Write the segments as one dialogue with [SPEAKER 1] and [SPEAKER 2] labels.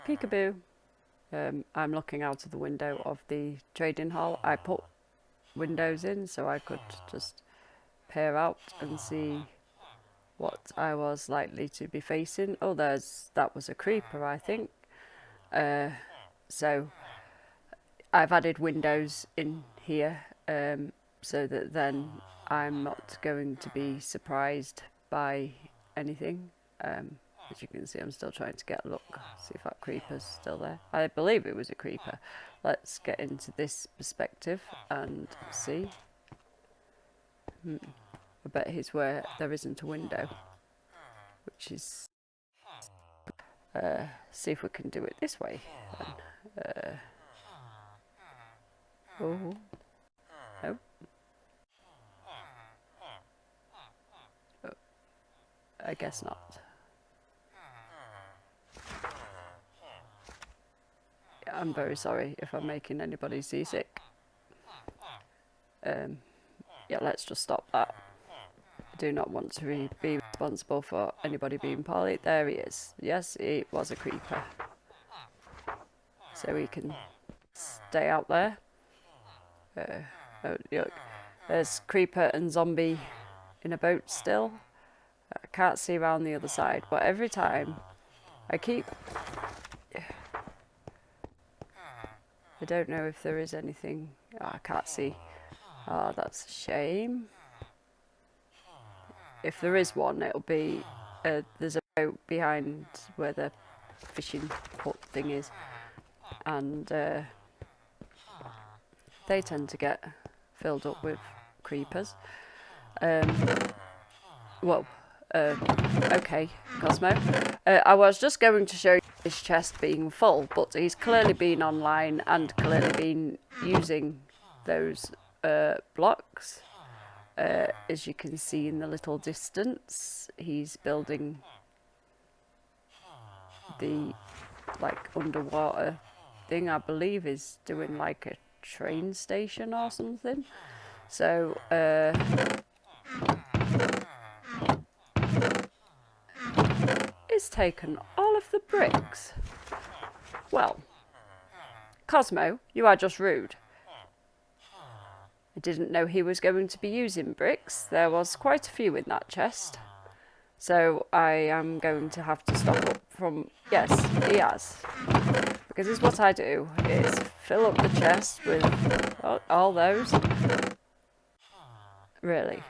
[SPEAKER 1] Peekaboo. I'm looking out of the window of the trading hall. I put windows in so I could just peer out and see what I was likely to be facing. Oh, that was a creeper, I think. So I've added windows in here so that then I'm not going to be surprised by anything. As you can see, I'm still trying to get a look, see if that creeper's still there. I believe it was a creeper. Let's get into this perspective and see. I bet he's where there isn't a window, which is... see if we can do it this way. Oh, no. Oh, I guess not. I'm very sorry if I'm making anybody seasick. Yeah, let's just stop that. I do not want to be responsible for anybody being poorly. There he is. Yes, it was a creeper. So he can stay out there. Oh, look. There's creeper and zombie in a boat still. I can't see around the other side, but every time I keep... I don't know if there is anything. Oh, I can't see. Oh, that's a shame. If there is one, it'll be... there's a boat behind where the fishing hut thing is. And they tend to get filled up with creepers. Well, okay, Cosmo. I was just going to show you this chest being full, but he's clearly been online and clearly been using those blocks. As you can see in the little distance, he's building the like underwater thing. I believe is doing like a train station or something. So it's taken all of the bricks. Well, Cosmo, you are just rude. I didn't know he was going to be using bricks. There was quite a few in that chest. So I am going to have to stop up from... Yes, he has. Because this is what I do, is fill up the chest with all those. Really.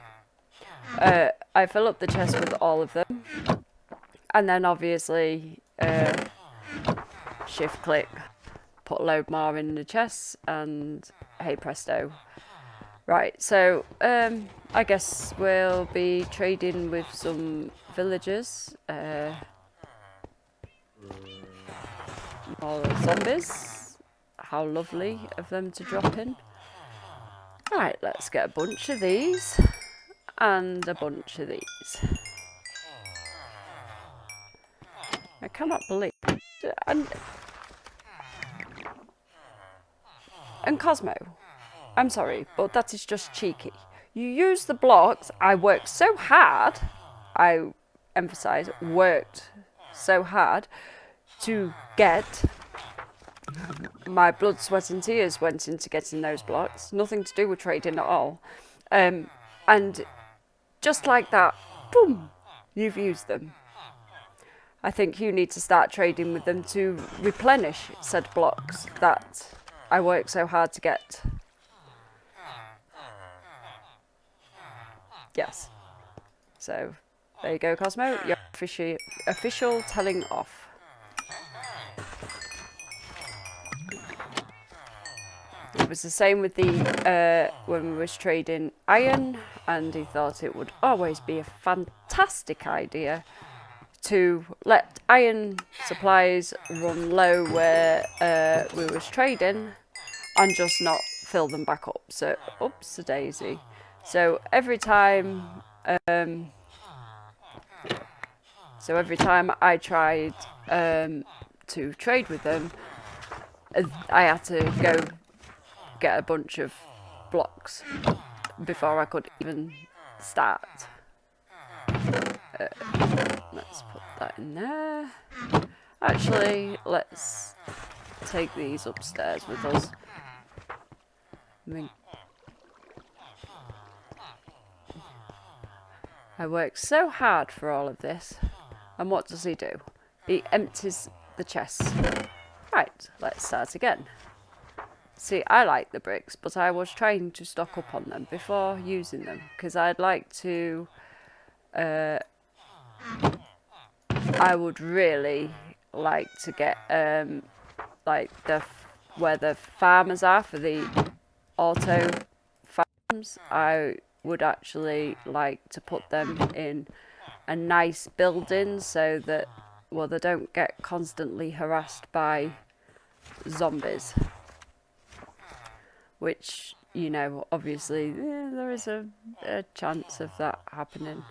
[SPEAKER 1] I fill up the chest with all of them. And then obviously shift click, put a load more in the chest, and hey presto. Right, so I guess we'll be trading with some villagers. More zombies. How lovely of them to drop in. Right, let's get a bunch of these and a bunch of these. I cannot believe... And Cosmo, I'm sorry, but that is just cheeky. You use the blocks. I worked so hard, I emphasise, worked so hard to get... My blood, sweat and tears went into getting those blocks. Nothing to do with trading at all. And just like that, boom, you've used them. I think you need to start trading with them to replenish said blocks that I worked so hard to get. Yes. So, there you go, Cosmo. Your official telling off. It was the same with the when we was trading iron, and he thought it would always be a fantastic idea to let iron supplies run low where we was trading and just not fill them back up. So, oops a daisy. So every time I tried to trade with them, I had to go get a bunch of blocks before I could even start. Let's put that in there. Actually, let's take these upstairs with us. I worked so hard for all of this. And what does he do? He empties the chest. Right, let's start again. See, I like the bricks, but I was trying to stock up on them before using them, because I'd like to... I would really like to get, like, where the farmers are for the auto farms. I would actually like to put them in a nice building so that, well, they don't get constantly harassed by zombies. Which, you know, obviously there is a chance of that happening.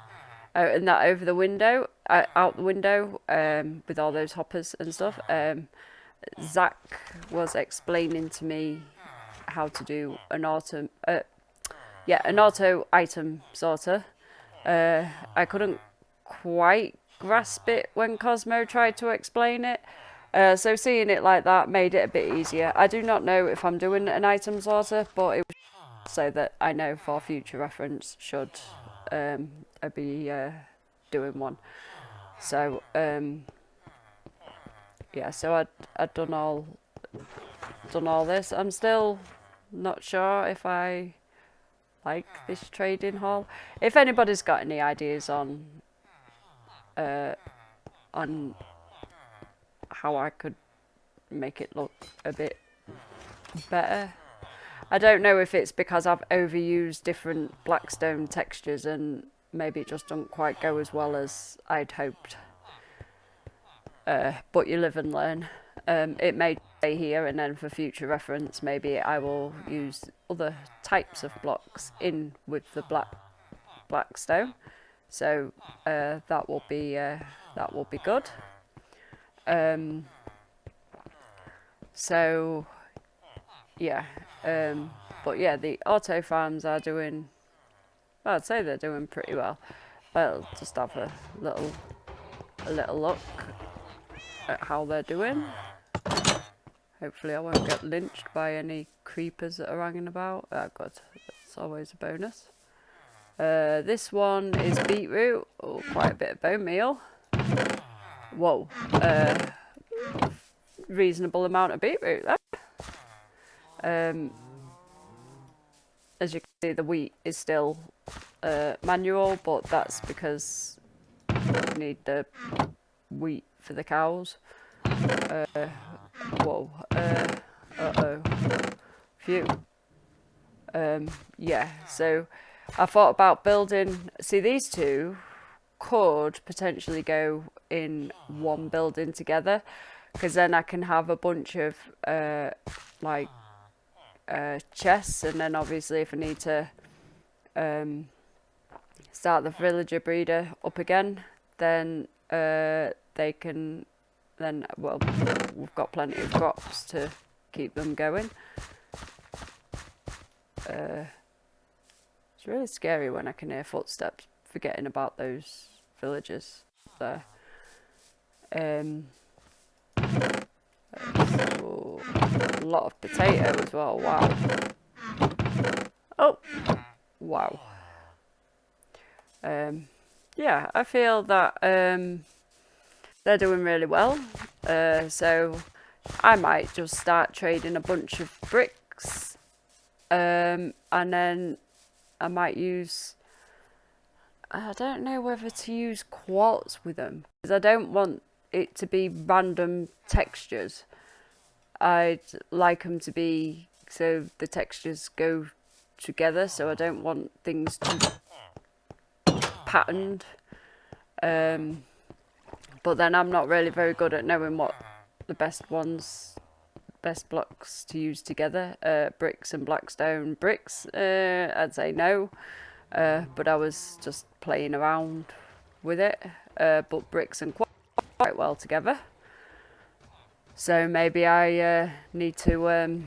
[SPEAKER 1] Oh, and that over the window, out the window, with all those hoppers and stuff. Zach was explaining to me how to do an auto item sorter. I couldn't quite grasp it when Cosmo tried to explain it. So seeing it like that made it a bit easier. I do not know if I'm doing an item sorter, but it was so that I know for future reference should I be doing one. So yeah, so I'd done all this. I'm still not sure if I like this trading hall. If anybody's got any ideas on how I could make it look a bit better. I don't know if it's because I've overused different blackstone textures and maybe it just doesn't quite go as well as I'd hoped. But you live and learn. It may stay here, and then for future reference maybe I will use other types of blocks in with the blackstone. So that will be good. So yeah, but yeah, the auto farms are doing, well, I'd say they're doing pretty well. I'll just have a little look at how they're doing. Hopefully I won't get lynched by any creepers that are hanging about. Oh god, that's always a bonus. This one is beetroot. Oh, quite a bit of bone meal. Whoa. Reasonable amount of beetroot there. As you can see, the wheat is still manual, but that's because I need the wheat for the cows. Whoa. Uh-oh. Phew. Yeah, so I thought about building... See, these two could potentially go in one building together, because then I can have a bunch of chests, and then obviously if I need to start the villager breeder up again, then they can then, well, we've got plenty of crops to keep them going. It's really scary when I can hear footsteps, forgetting about those villagers there. So, a lot of potato as well, wow. Oh, wow. Yeah, I feel that they're doing really well. So I might just start trading a bunch of bricks, and then I might use... I don't know whether to use quartz with them, because I don't want it to be random textures. I'd like them to be so the textures go together, so I don't want things too patterned. But then I'm not really very good at knowing what the best blocks to use together. Bricks and blackstone. Bricks, I'd say no. But I was just playing around with it. But bricks and quartz quite well together. So maybe I need to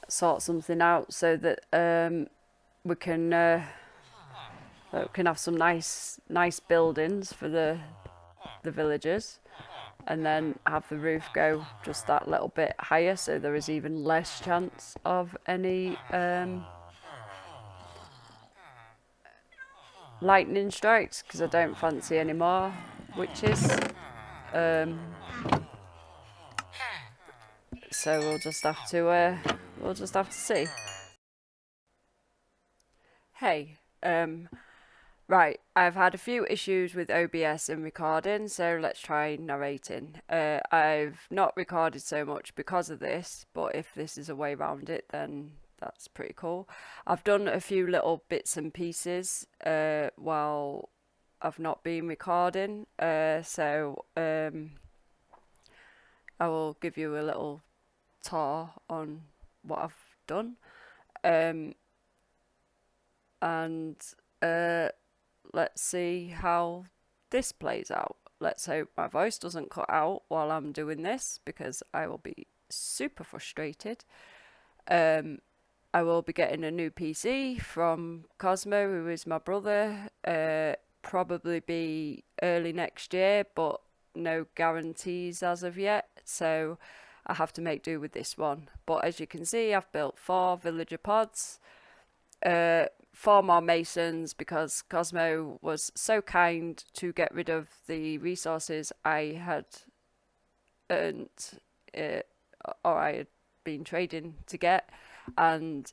[SPEAKER 1] sort something out so that we can have some nice buildings for the villagers. and then have the roof go just that little bit higher, so there is even less chance of any lightning strikes, because I don't fancy any more witches. So we'll just have to see. Hey, right, I've had a few issues with OBS and recording, so let's try narrating. I've not recorded so much because of this, but if this is a way around it, then that's pretty cool. I've done a few little bits and pieces while I've not been recording, so I will give you a little tour on what I've done. And let's see how this plays out. Let's hope my voice doesn't cut out while I'm doing this, because I will be super frustrated. I will be getting a new PC from Cosmo, who is my brother. Probably be early next year, but no guarantees as of yet, so I have to make do with this one. But as you can see, I've built 4 villager pods, 4 more masons, because Cosmo was so kind to get rid of the resources I had earned, or I had been trading to get, and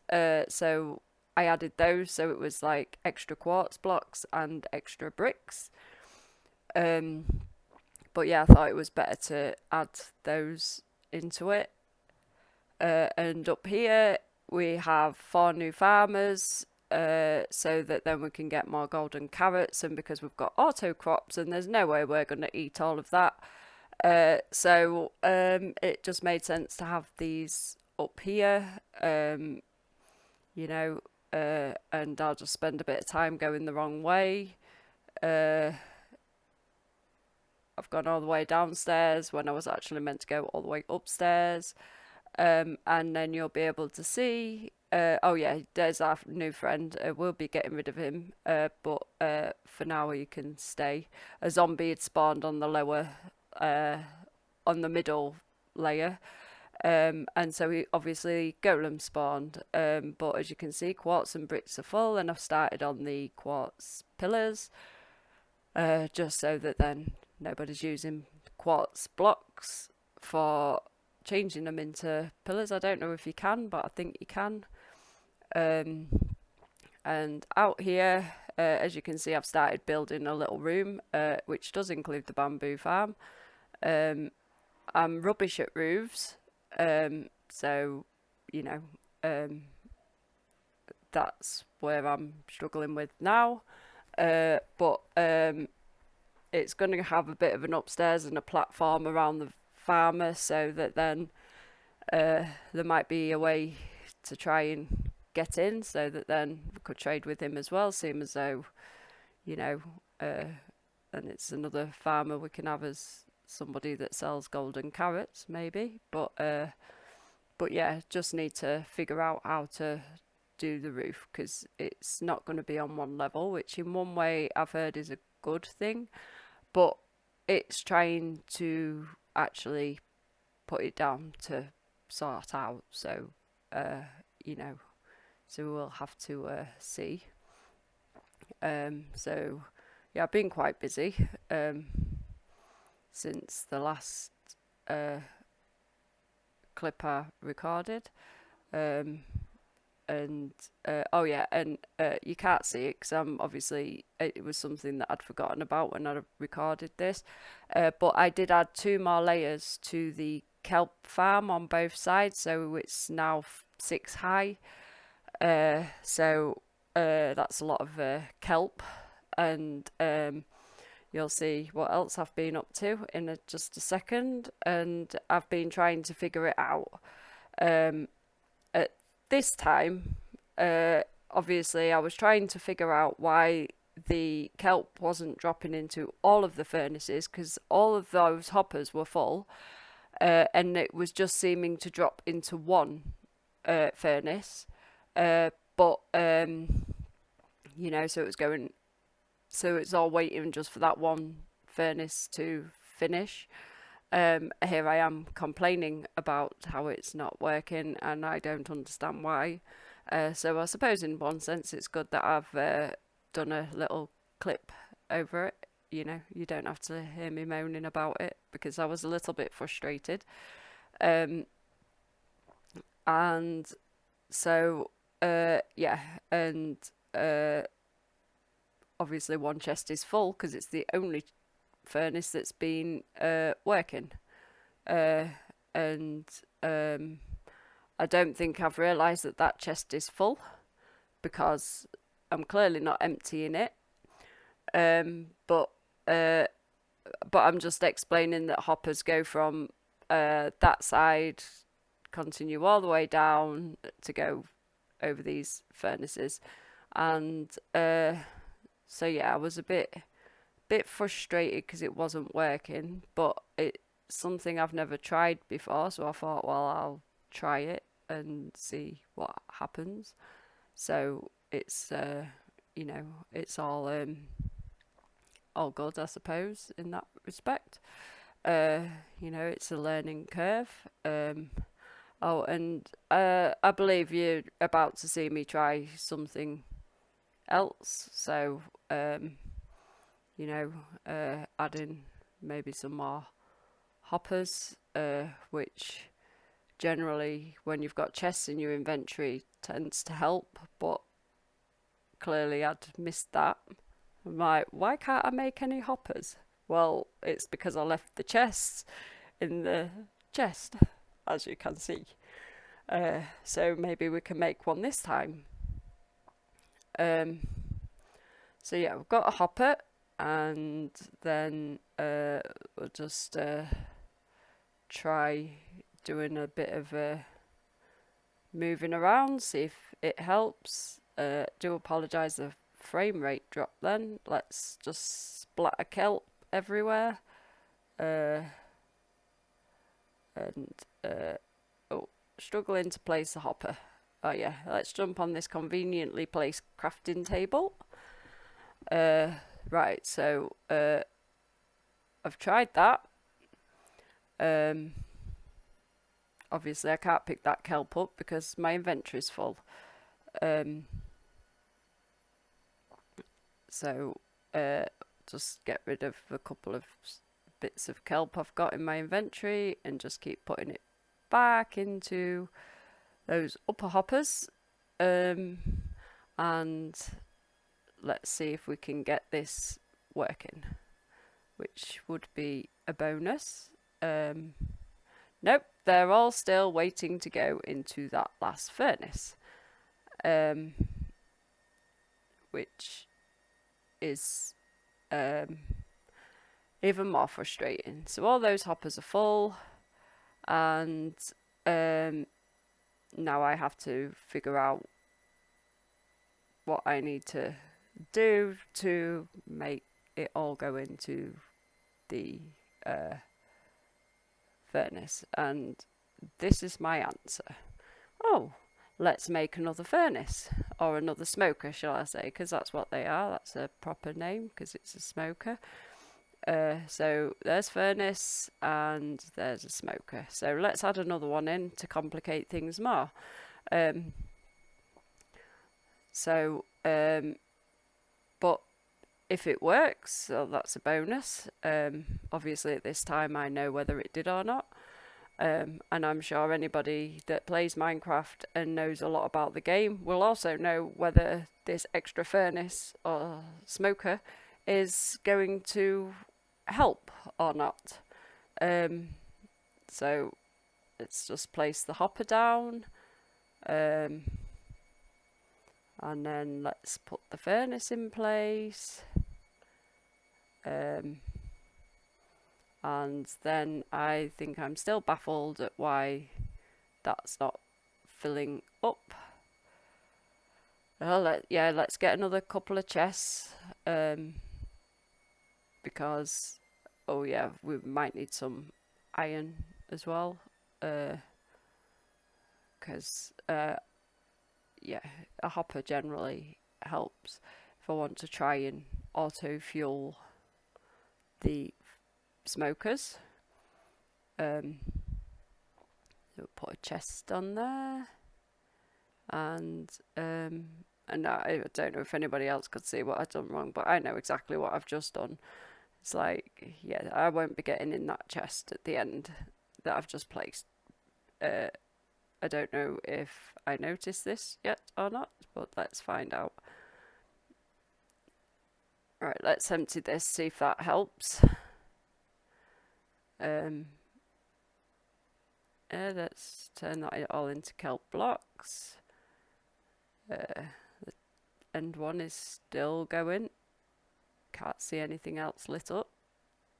[SPEAKER 1] so I added those, so it was like extra quartz blocks and extra bricks. But yeah, I thought it was better to add those into it. And up here we have 4 new farmers, so that then we can get more golden carrots, and because we've got auto crops and there's no way we're going to eat all of that, so it just made sense to have these up here, you know, and I'll just spend a bit of time going the wrong way. I've gone all the way downstairs when I was actually meant to go all the way upstairs. And then you'll be able to see, oh yeah, there's our new friend. We'll be getting rid of him, but for now he can stay. A zombie had spawned on the lower, on the middle layer, and so he obviously golem spawned, but as you can see, quartz and bricks are full, and I've started on the quartz pillars, just so that then nobody's using quartz blocks for changing them into pillars. I don't know if you can, but I think you can. And out here, as you can see, I've started building a little room, which does include the bamboo farm. I'm rubbish at roofs, so you know, that's where I'm struggling with now. But it's going to have a bit of an upstairs and a platform around the farmer, so that then there might be a way to try and get in, so that then we could trade with him as well, seem as though, you know, and it's another farmer we can have as somebody that sells golden carrots maybe, but yeah, just need to figure out how to do the roof, because it's not going to be on one level, which in one way I've heard is a good thing, but it's trying to actually put it down to sort out, so you know, so we'll have to see. So yeah, I've been quite busy since the last clip I recorded, and oh yeah, and you can't see it because I'm obviously, it was something that I'd forgotten about when I recorded this, but I did add 2 more layers to the kelp farm on both sides, so it's now 6 high, so that's a lot of kelp, and you'll see what else I've been up to in just a second, and I've been trying to figure it out. At this time, obviously I was trying to figure out why the kelp wasn't dropping into all of the furnaces, because all of those hoppers were full, and it was just seeming to drop into one furnace, but you know, so it's all waiting just for that one furnace to finish, here I am complaining about how it's not working, and I don't understand why. So I suppose in one sense it's good that I've done a little clip over it. You know, you don't have to hear me moaning about it, because I was a little bit frustrated. And so, yeah, and obviously one chest is full because it's the only furnace that's been working. And I don't think I've realised that that chest is full, because I'm clearly not emptying it. But I'm just explaining that hoppers go from that side, continue all the way down to go over these furnaces. And so yeah, I was a bit frustrated because it wasn't working, but it's something I've never tried before, so I thought, well, I'll try it and see what happens. So it's you know, it's all good, I suppose, in that respect. You know, it's a learning curve. Oh, and I believe you're about to see me try something else. So, you know, adding maybe some more hoppers, which generally, when you've got chests in your inventory, tends to help. But clearly, I'd missed that. I'm like, why can't I make any hoppers? Well, it's because I left the chests in the chest, as you can see. So maybe we can make one this time. So yeah, we've got a hopper, and then we'll just try doing a bit of moving around, see if it helps. Do apologise, the frame rate drop then. Let's just splatter kelp everywhere. And oh, struggling to place a hopper. Oh yeah, let's jump on this conveniently placed crafting table. Right, so I've tried that. Obviously I can't pick that kelp up because my inventory's full. So just get rid of a couple of bits of kelp I've got in my inventory and just keep putting it back into those upper hoppers. And let's see if we can get this working, which would be a bonus. Nope, they're all still waiting to go into that last furnace, which is even more frustrating. So all those hoppers are full, and now I have to figure out what I need to do to make it all go into the furnace. And this is my answer. Oh, let's make another furnace, or another smoker, shall I say, because that's what they are. That's a proper name, because it's a smoker. So there's furnace and there's a smoker. So let's add another one in to complicate things more. But if it works, so that's a bonus. Obviously at this time I know whether it did or not. And I'm sure anybody that plays Minecraft and knows a lot about the game will also know whether this extra furnace or smoker is going to help or not. So let's just place the hopper down, and then let's put the furnace in place, and then I think I'm still baffled at why that's not filling up. Well, let's get another couple of chests, because oh yeah, we might need some iron as well, because yeah, a hopper generally helps if I want to try and auto fuel the smokers. we'll put a chest on there, and I don't know if anybody else could see what I've done wrong, but I know exactly what I've just done. It's like, yeah, I won't be getting in that chest at the end that I've just placed. I don't know if I noticed this yet or not, but let's find out. Alright, let's empty this, see if that helps. Let's turn that all into kelp blocks. The end one is still going. Can't see anything else lit up,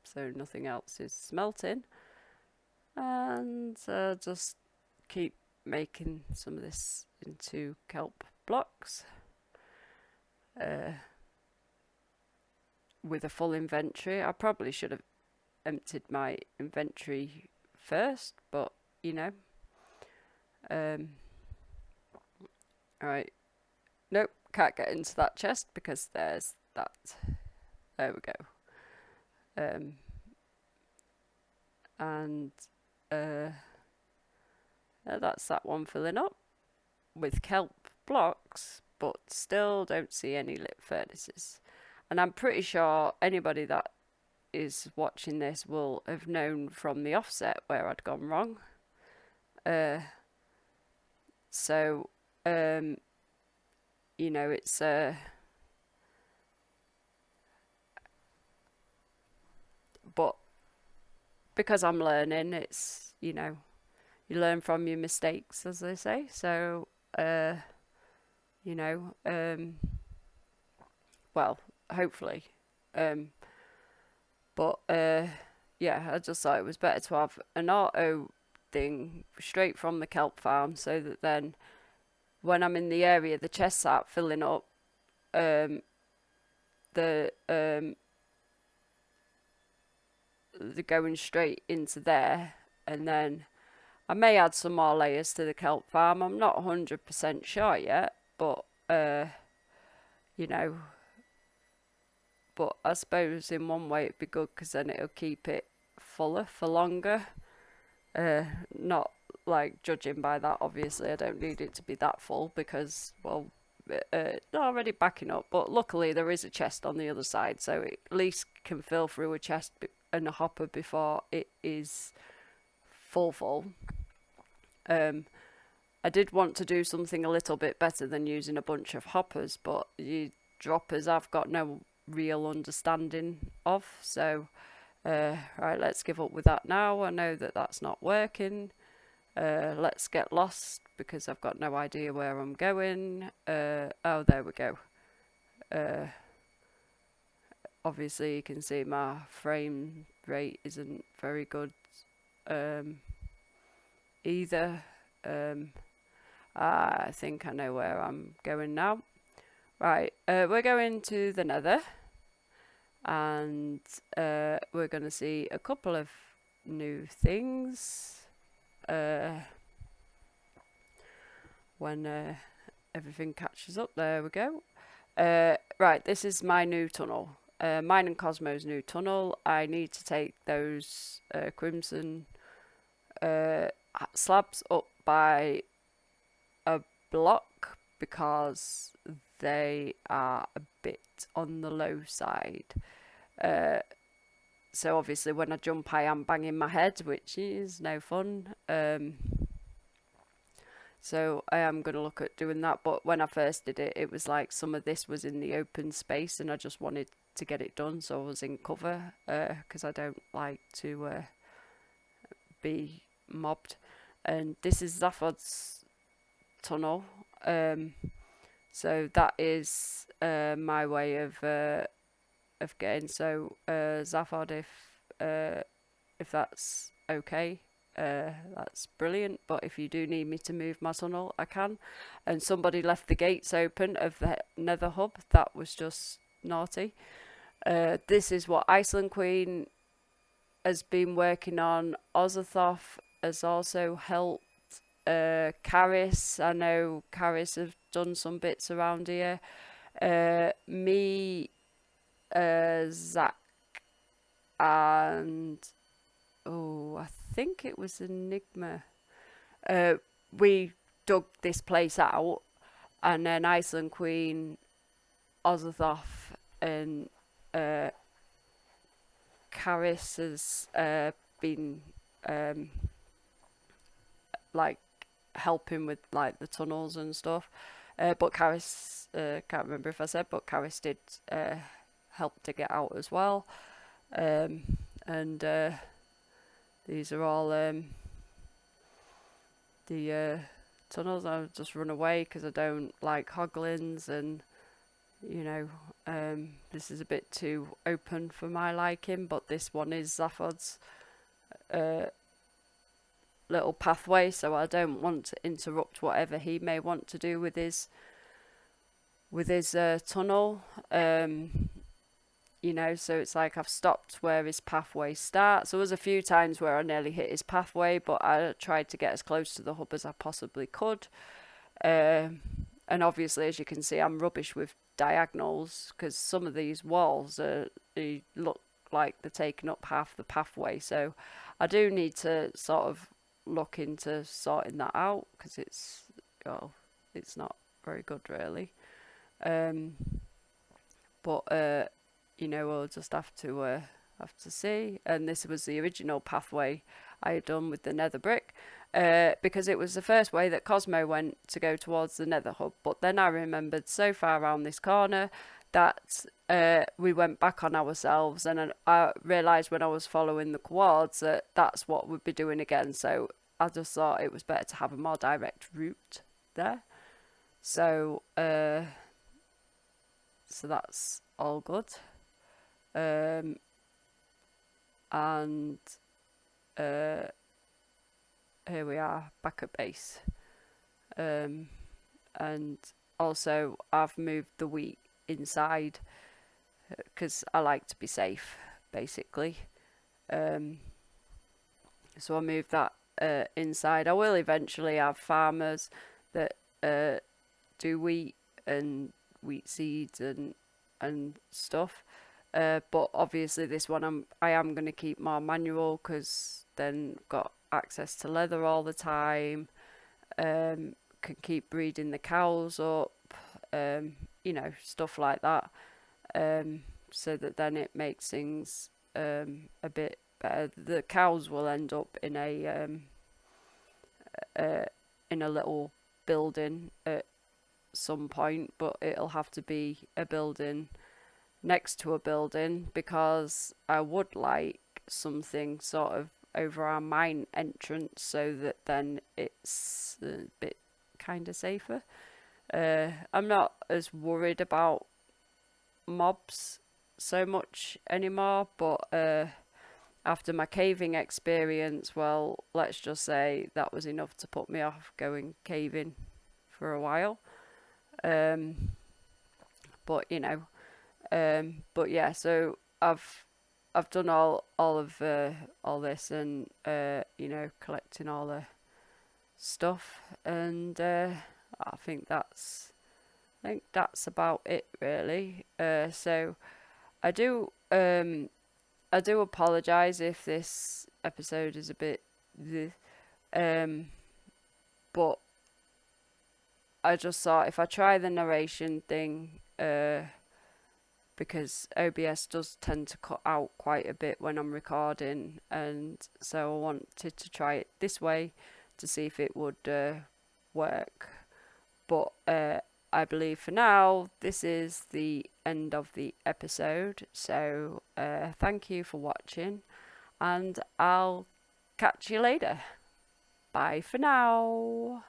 [SPEAKER 1] so nothing else is smelting. And just keep making some of this into kelp blocks. With a full inventory. I probably should have emptied my inventory first, but you know. Alright. Nope, can't get into that chest because there's that. There we go. And that's that one filling up with kelp blocks, but still don't see any lit furnaces. And I'm pretty sure anybody that is watching this will have known from the offset where I'd gone wrong. So you know, it's but because I'm learning, it's, you know, you learn from your mistakes, as they say. So you know, well, hopefully, but yeah, I just thought it was better to have an auto thing straight from the kelp farm, so that then when I'm in the area the chests start filling up, they're going straight into there, and then I may add some more layers to the kelp farm. I'm not 100% sure yet, but you know, but I suppose in one way it'd be good because then it'll keep it fuller for longer. Not like judging by that, obviously I don't need it to be that full because, well, it's already backing up, but luckily there is a chest on the other side, so it at least can fill through a chest and a hopper before it is full. I did want to do something a little bit better than using a bunch of hoppers, but the droppers I've got no real understanding of, so right, let's give up with that now. I know that that's not working. Let's get lost because I've got no idea where I'm going. Oh, there we go. Obviously you can see my frame rate isn't very good either. I think I know where I'm going now. Right, we're going to the Nether, and we're going to see a couple of new things when everything catches up. There we go. Right, this is my new tunnel. Mine and Cosmo's new tunnel. I need to take those crimson slabs up by a block because they are a bit on the low side. So obviously when I jump I am banging my head, which is no fun. So I am going to look at doing that, but when I first did it, it was like some of this was in the open space and I just wanted to get it done, so I was in cover because I don't like to be mobbed. And this is Zaphod's tunnel, so that is my way of getting. So Zaphod, if that's okay, that's brilliant. But if you do need me to move my tunnel, I can. And somebody left the gates open of the Nether hub. That was just naughty. This is what Iceland Queen has been working on. Auzathoth has also helped. Charis, I know Charis have done some bits around here. Me, Zach, and I think it was Enigma. We dug this place out, and then Iceland Queen, Auzathoth, and Charis has been like helping with like the tunnels and stuff. But Charis, can't remember if I said, but Charis did help to get out as well. And these are all the tunnels. I'll just run away because I don't like hoglins, and you know, this is a bit too open for my liking. But this one is Zaphod's little pathway, so I don't want to interrupt whatever he may want to do with his tunnel. You know, so it's like I've stopped where his pathway starts. There was a few times where I nearly hit his pathway, but I tried to get as close to the hub as I possibly could. And obviously, as you can see, I'm rubbish with diagonals, because some of these walls they look like they're taking up half the pathway. So I do need to sort of look into sorting that out, because it's not very good really. But you know, we'll just have to see. And this was the original pathway I had done with the nether brick, because it was the first way that Cosmo went to go towards the nether hub. But then I remembered so far around this corner that we went back on ourselves, and I realised when I was following the quads that that's what we'd be doing again. So I just thought it was better to have a more direct route there. So so that's all good. And here we are back at base. And also I've moved the wheat inside because I like to be safe, basically. So I moved that inside. I will eventually have farmers that do wheat and wheat seeds and stuff. But obviously this one I am going to keep more manual, because then I've got access to leather all the time, can keep breeding the cows up, you know, stuff like that, so that then it makes things a bit better. The cows will end up in a little building at some point, but it'll have to be a building next to a building, because I would like something sort of over our mine entrance, so that then it's a bit kind of safer. I'm not as worried about mobs so much anymore, but after my caving experience, well, let's just say that was enough to put me off going caving for a while. But you know, but yeah, so I've done all of all this, and you know, collecting all the stuff, and I think that's about it really. So I do apologise if this episode is a bit but I just thought if I try the narration thing, because OBS does tend to cut out quite a bit when I'm recording, and so I wanted to try it this way to see if it would work. But I believe for now this is the end of the episode, so thank you for watching, and I'll catch you later. Bye for now.